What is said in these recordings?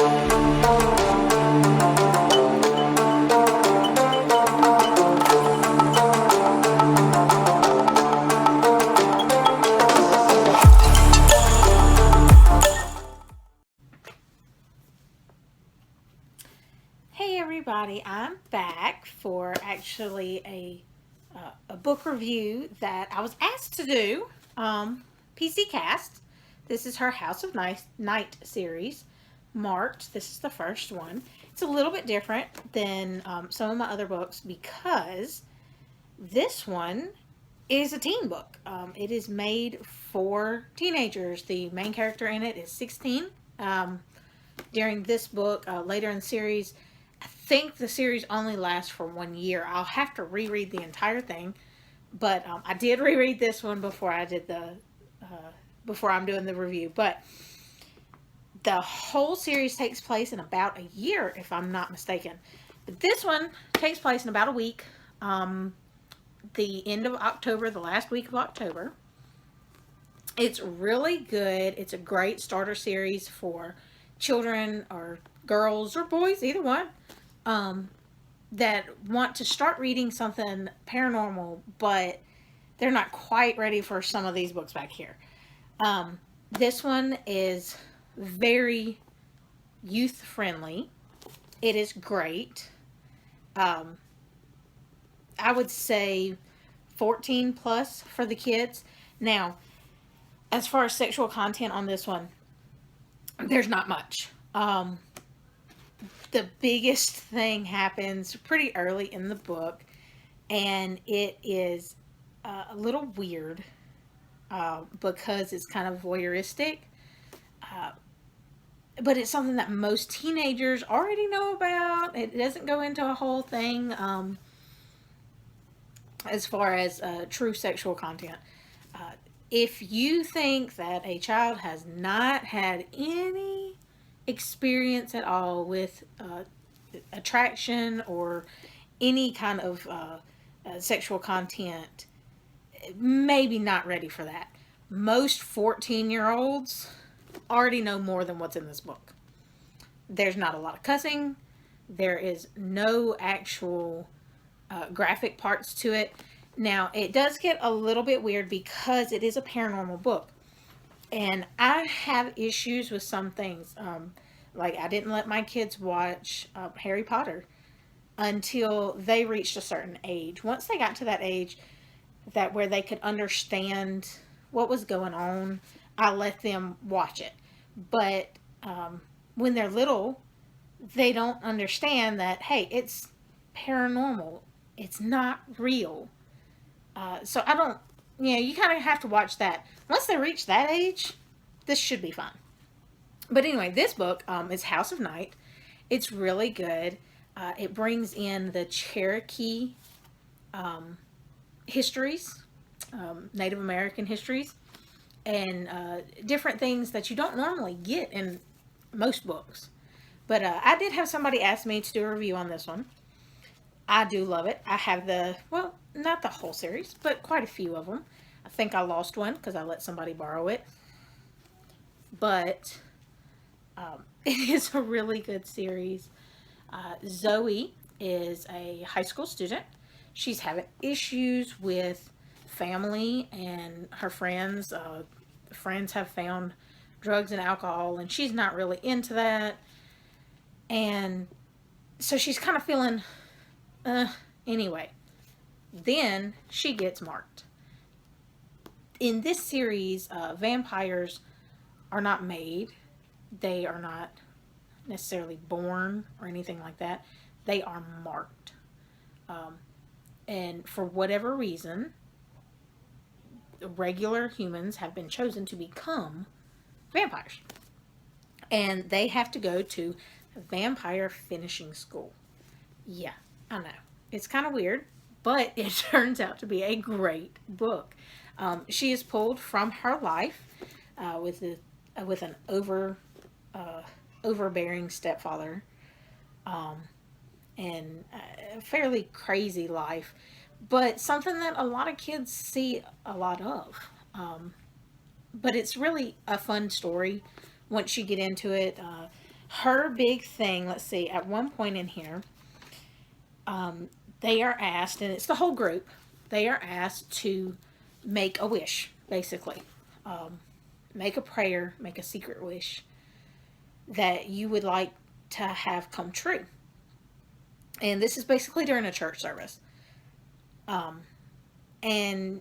Hey everybody, I'm back for actually a book review that I was asked to do. PC Cast. This is her House of Night series. Marked. This is the first one. It's a little bit different than some of my other books because this one is a teen book. It is made for teenagers. The main character in it is 16. During this book, later in the series, I think the series only lasts for 1 year. I'll have to reread the entire thing, but I did reread this one before I did before I'm doing the review. But the whole series takes place in about a year, if I'm not mistaken. But this one takes place in about a week. The end of October, the last week of October. It's really good. It's a great starter series for children or girls or boys, either one, that want to start reading something paranormal, but they're not quite ready for some of these books back here. This one is very youth friendly. It is great. I would say 14 plus for the kids. Now, as far as sexual content on this one, there's not much. The biggest thing happens pretty early in the book, and it is a little weird because it's kind of voyeuristic. Uh, but it's something that most teenagers already know about. It doesn't go into a whole thing as far as true sexual content. If you think that a child has not had any experience at all with attraction or any kind of sexual content, maybe not ready for that. Most 14-year-olds already know more than what's in this book. There's not a lot of cussing. There is no actual graphic parts to it. Now, it does get a little bit weird because it is a paranormal book. And I have issues with some things. Like, I didn't let my kids watch Harry Potter until they reached a certain age. Once they got to that age that where they could understand what was going on, I let them watch it. But when they're little, they don't understand that, hey, it's paranormal. It's not real. So I don't, you kind of have to watch that. Once they reach that age, this should be fun. But anyway, this book is House of Night. It's really good. It brings in the Cherokee histories, Native American histories, and different things that you don't normally get in most books. But I did have somebody ask me to do a review on this one. I do love it. I have well, not the whole series, but quite a few of them. I think I lost one because I let somebody borrow it. But it is a really good series. Zoe is a high school student. She's having issues with family and her friends. Friends have found drugs and alcohol, and she's not really into that. And so she's kind of feeling, anyway. Then she gets marked. In this series, vampires are not made. They are not necessarily born or anything like that. They are marked. And for whatever reason, regular humans have been chosen to become vampires. And they have to go to vampire finishing school. Yeah, I know. It's kind of weird, but it turns out to be a great book. She is pulled from her life with an overbearing stepfather, and a fairly crazy life, but something that a lot of kids see a lot of. But it's really a fun story once you get into it. her big thing, let's see, at one point in here, they are asked, and it's the whole group, they are asked to make a wish, basically. Make a prayer, make a secret wish that you would like to have come true. And this is basically during a church service. And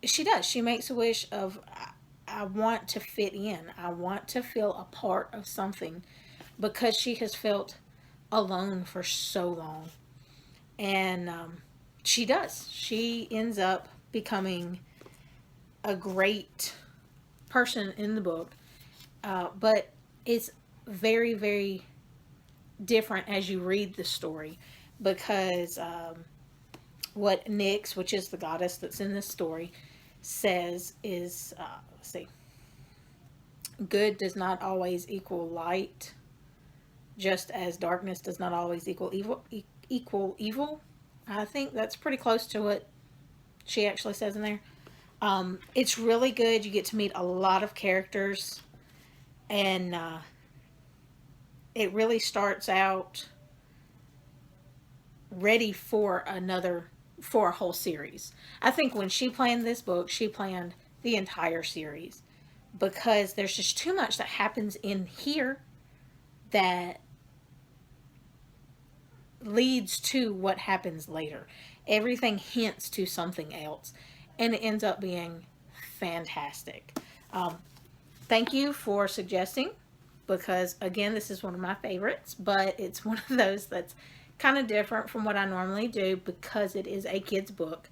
she does. She makes a wish of, I want to fit in. I want to feel a part of something, because she has felt alone for so long. And she does. She ends up becoming a great person in the book. But it's very, very different as you read the story, because what Nyx, which is the goddess that's in this story, says is, let's see, good does not always equal light, just as darkness does not always equal evil. I think that's pretty close to what she actually says in there. It's really good. You get to meet a lot of characters, and it really starts out ready for a whole series. I think when she planned this book, she planned the entire series, because there's just too much that happens in here that leads to what happens later. Everything hints to something else, and it ends up being fantastic. Thank you for suggesting, because again, this is one of my favorites, but it's one of those that's kind of different from what I normally do, because it is a kid's book.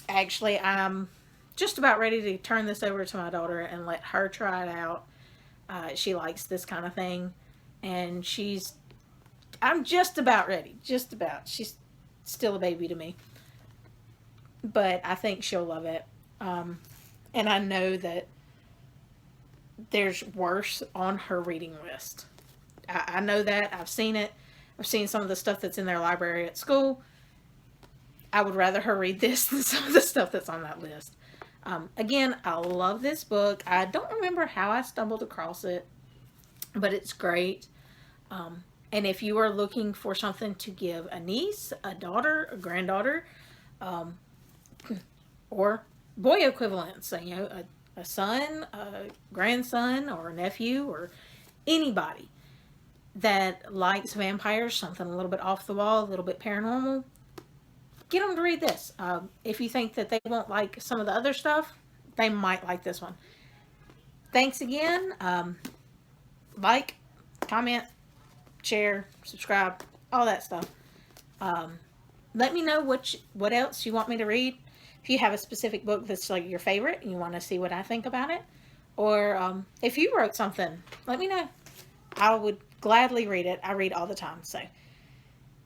Actually, I'm just about ready to turn this over to my daughter and let her try it out. She likes this kind of thing, and I'm just about ready. Just about. She's still a baby to me, but I think she'll love it. And I know that there's worse on her reading list. I know that. I've seen it. I've seen some of the stuff that's in their library at school. I would rather her read this than some of the stuff that's on that list. Again, I love this book. I don't remember how I stumbled across it, but it's great. And if you are looking for something to give a niece, a daughter, a granddaughter, or boy equivalents, a son, a grandson, or a nephew, or anybody that likes vampires, something a little bit off the wall, a little bit paranormal, get them to read this. If you think that they won't like some of the other stuff, they might like this one. Thanks again. Like, comment, share, subscribe, all that stuff. Let me know what else you want me to read. If you have a specific book that's like your favorite and you want to see what I think about it, or if you wrote something, let me know. I would gladly read it. I read all the time. So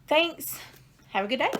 thanks. Have a good day.